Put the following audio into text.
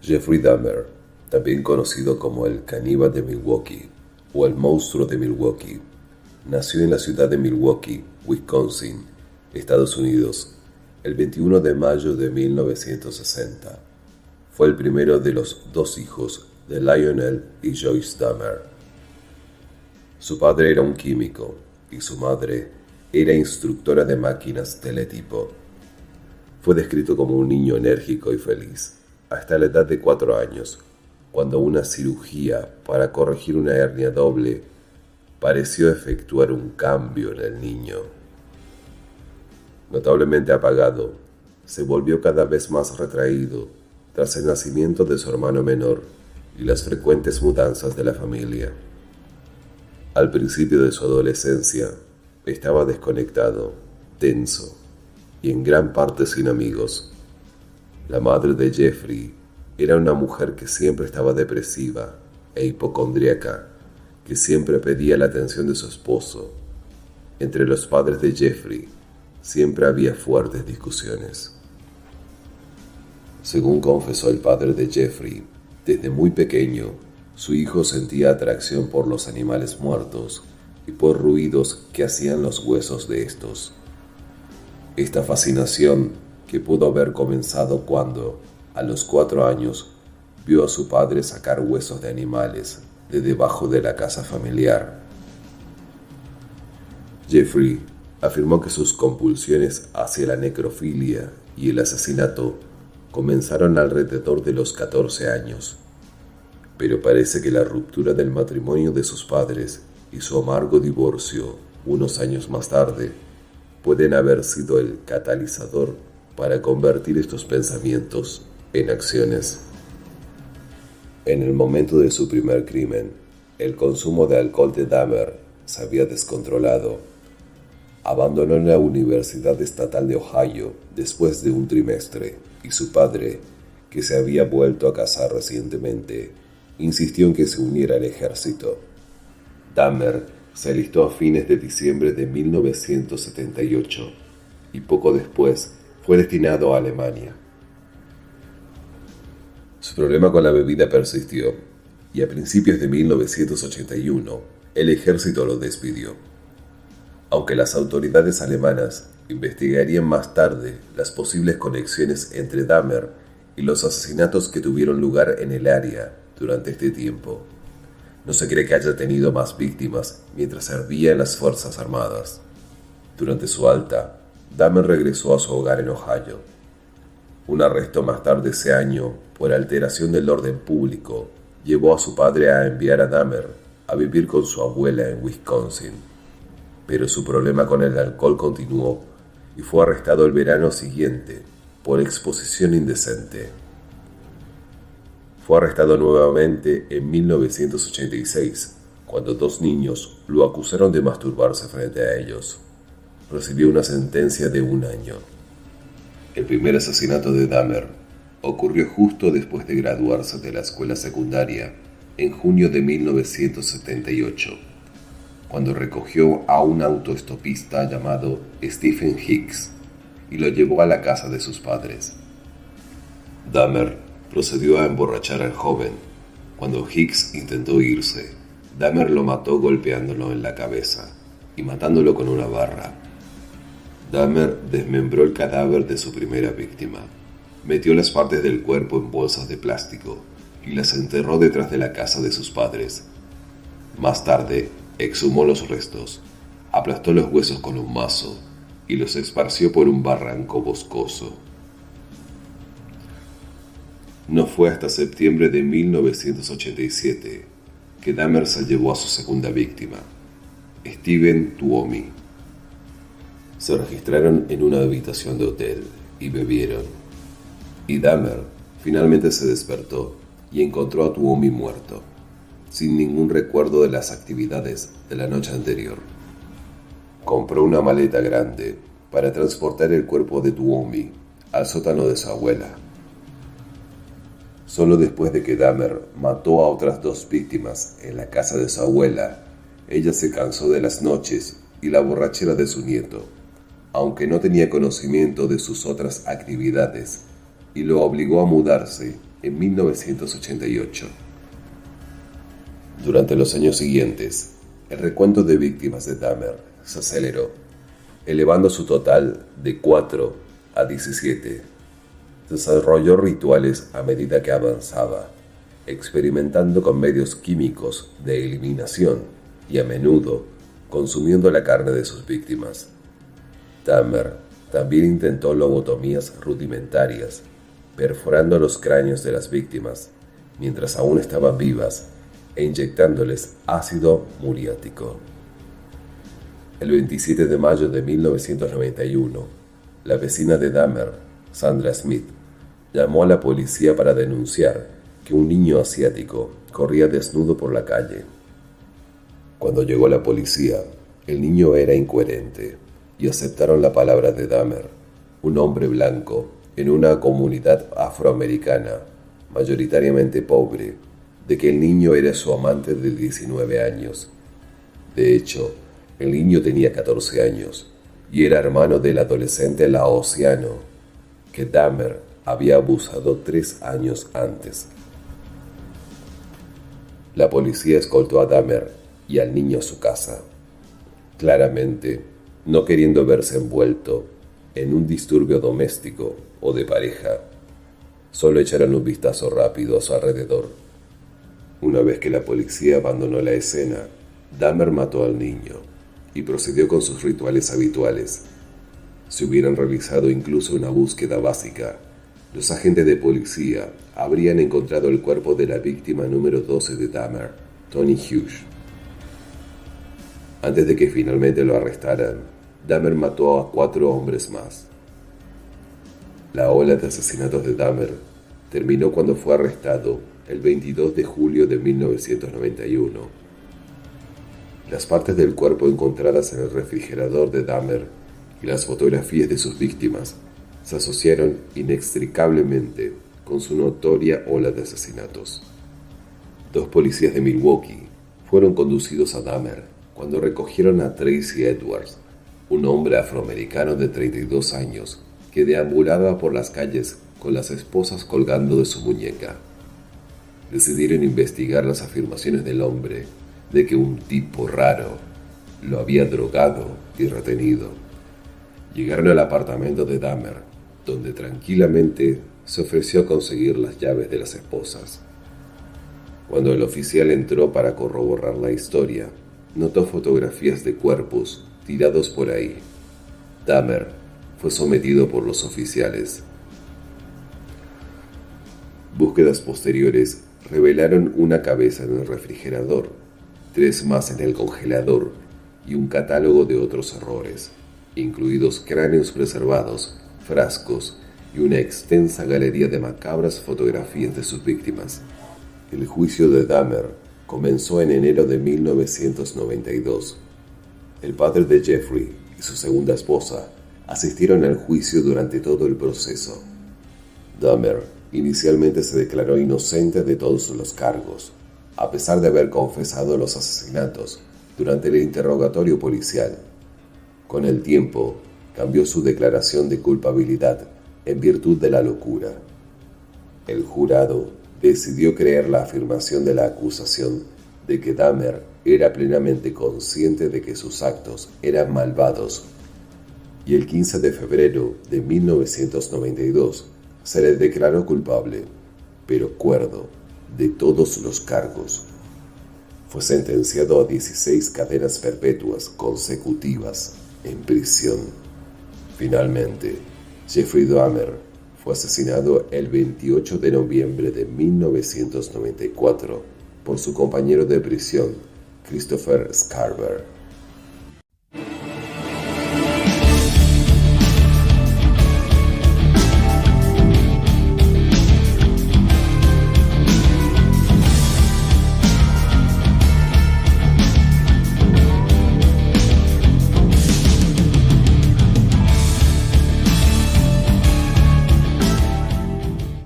Jeffrey Dahmer, también conocido como el caníbal de Milwaukee o el monstruo de Milwaukee, nació en la ciudad de Milwaukee, Wisconsin, Estados Unidos, el 21 de mayo de 1960. Fue el primero de los dos hijos de Lionel y Joyce Dahmer. Su padre era un químico y su madre era instructora de máquinas teletipo. Fue descrito como un niño enérgico y feliz, hasta la edad de 4 años, cuando una cirugía para corregir una hernia doble pareció efectuar un cambio en el niño. Notablemente apagado, se volvió cada vez más retraído tras el nacimiento de su hermano menor y las frecuentes mudanzas de la familia. Al principio de su adolescencia, estaba desconectado, tenso y en gran parte sin amigos. La madre de Jeffrey era una mujer que siempre estaba depresiva e hipocondríaca, que siempre pedía la atención de su esposo. Entre los padres de Jeffrey siempre había fuertes discusiones. Según confesó el padre de Jeffrey, desde muy pequeño, su hijo sentía atracción por los animales muertos y por ruidos que hacían los huesos de estos. Esta fascinación, que pudo haber comenzado cuando, a los 4 años, vio a su padre sacar huesos de animales de debajo de la casa familiar. Jeffrey afirmó que sus compulsiones hacia la necrofilia y el asesinato comenzaron alrededor de los 14 años, pero parece que la ruptura del matrimonio de sus padres y su amargo divorcio unos años más tarde pueden haber sido el catalizador para convertir estos pensamientos en acciones. En el momento de su primer crimen, el consumo de alcohol de Dahmer se había descontrolado. Abandonó la Universidad Estatal de Ohio después de un trimestre y su padre, que se había vuelto a casar recientemente, insistió en que se uniera al ejército. Dahmer se alistó a fines de diciembre de 1978 y poco después fue destinado a Alemania. Su problema con la bebida persistió y a principios de 1981 el ejército lo despidió. Aunque las autoridades alemanas investigarían más tarde las posibles conexiones entre Dahmer y los asesinatos que tuvieron lugar en el área durante este tiempo, no se cree que haya tenido más víctimas mientras servía en las Fuerzas Armadas. Durante su alta, Dahmer regresó a su hogar en Ohio. Un arresto más tarde ese año por alteración del orden público llevó a su padre a enviar a Dahmer a vivir con su abuela en Wisconsin. Pero su problema con el alcohol continuó y fue arrestado el verano siguiente por exposición indecente. Fue arrestado nuevamente en 1986, cuando 2 niños lo acusaron de masturbarse frente a ellos. Recibió una sentencia de 1 año. El primer asesinato de Dahmer ocurrió justo después de graduarse de la escuela secundaria en junio de 1978, cuando recogió a un autoestopista llamado Stephen Hicks y lo llevó a la casa de sus padres. Dahmer procedió a emborrachar al joven. Cuando Hicks intentó irse, Dahmer lo mató golpeándolo en la cabeza y matándolo con una barra. Dahmer desmembró el cadáver de su primera víctima, metió las partes del cuerpo en bolsas de plástico y las enterró detrás de la casa de sus padres. Más tarde, exhumó los restos, aplastó los huesos con un mazo y los esparció por un barranco boscoso. No fue hasta septiembre de 1987 que Dahmer se llevó a su segunda víctima, Steven Tuomi. Se registraron en una habitación de hotel y bebieron. Y Dahmer finalmente se despertó y encontró a Tuomi muerto, sin ningún recuerdo de las actividades de la noche anterior. Compró una maleta grande para transportar el cuerpo de Tuomi al sótano de su abuela. Solo después de que Dahmer mató a otras 2 víctimas en la casa de su abuela, ella se cansó de las noches y la borrachera de su nieto, aunque no tenía conocimiento de sus otras actividades, y lo obligó a mudarse en 1988. Durante los años siguientes, el recuento de víctimas de Dahmer se aceleró, elevando su total de 4 a 17. Desarrolló rituales a medida que avanzaba, experimentando con medios químicos de eliminación y a menudo consumiendo la carne de sus víctimas. Dahmer también intentó lobotomías rudimentarias, perforando los cráneos de las víctimas mientras aún estaban vivas e inyectándoles ácido muriático. El 27 de mayo de 1991, la vecina de Dahmer, Sandra Smith, llamó a la policía para denunciar que un niño asiático corría desnudo por la calle. Cuando llegó la policía, el niño era incoherente y aceptaron la palabra de Dahmer, un hombre blanco en una comunidad afroamericana, mayoritariamente pobre, de que el niño era su amante de 19 años. De hecho, el niño tenía 14 años y era hermano del adolescente laosiano, que Dahmer había abusado 3 años antes. La policía escoltó a Dahmer y al niño a su casa, claramente no queriendo verse envuelto en un disturbio doméstico o de pareja. Solo echaron un vistazo rápido a su alrededor. Una vez que la policía abandonó la escena, Dahmer mató al niño y procedió con sus rituales habituales. Si hubieran realizado incluso una búsqueda básica, los agentes de policía habrían encontrado el cuerpo de la víctima número 12 de Dahmer, Tony Hughes. Antes de que finalmente lo arrestaran, Dahmer mató a 4 hombres más. La ola de asesinatos de Dahmer terminó cuando fue arrestado el 22 de julio de 1991. Las partes del cuerpo encontradas en el refrigerador de Dahmer y las fotografías de sus víctimas se asociaron inextricablemente con su notoria ola de asesinatos. 2 policías de Milwaukee fueron conducidos a Dahmer cuando recogieron a Tracy Edwards, un hombre afroamericano de 32 años que deambulaba por las calles con las esposas colgando de su muñeca. Decidieron investigar las afirmaciones del hombre de que un tipo raro lo había drogado y retenido. Llegaron al apartamento de Dahmer, donde tranquilamente se ofreció a conseguir las llaves de las esposas. Cuando el oficial entró para corroborar la historia, notó fotografías de cuerpos tirados por ahí. Dahmer fue sometido por los oficiales. Búsquedas posteriores revelaron una cabeza en el refrigerador, 3 más en el congelador y un catálogo de otros errores, incluidos cráneos preservados, frascos y una extensa galería de macabras fotografías de sus víctimas. El juicio de Dahmer comenzó en enero de 1992. El padre de Jeffrey y su segunda esposa asistieron al juicio durante todo el proceso. Dahmer inicialmente se declaró inocente de todos los cargos, a pesar de haber confesado los asesinatos durante el interrogatorio policial. Con el tiempo, cambió su declaración de culpabilidad en virtud de la locura. El jurado decidió creer la afirmación de la acusación de que Dahmer era plenamente consciente de que sus actos eran malvados, y el 15 de febrero de 1992 se le declaró culpable, pero cuerdo, de todos los cargos. Fue sentenciado a 16 cadenas perpetuas consecutivas en prisión. Finalmente, Jeffrey Dahmer fue asesinado el 28 de noviembre de 1994 por su compañero de prisión, Christopher Scarver.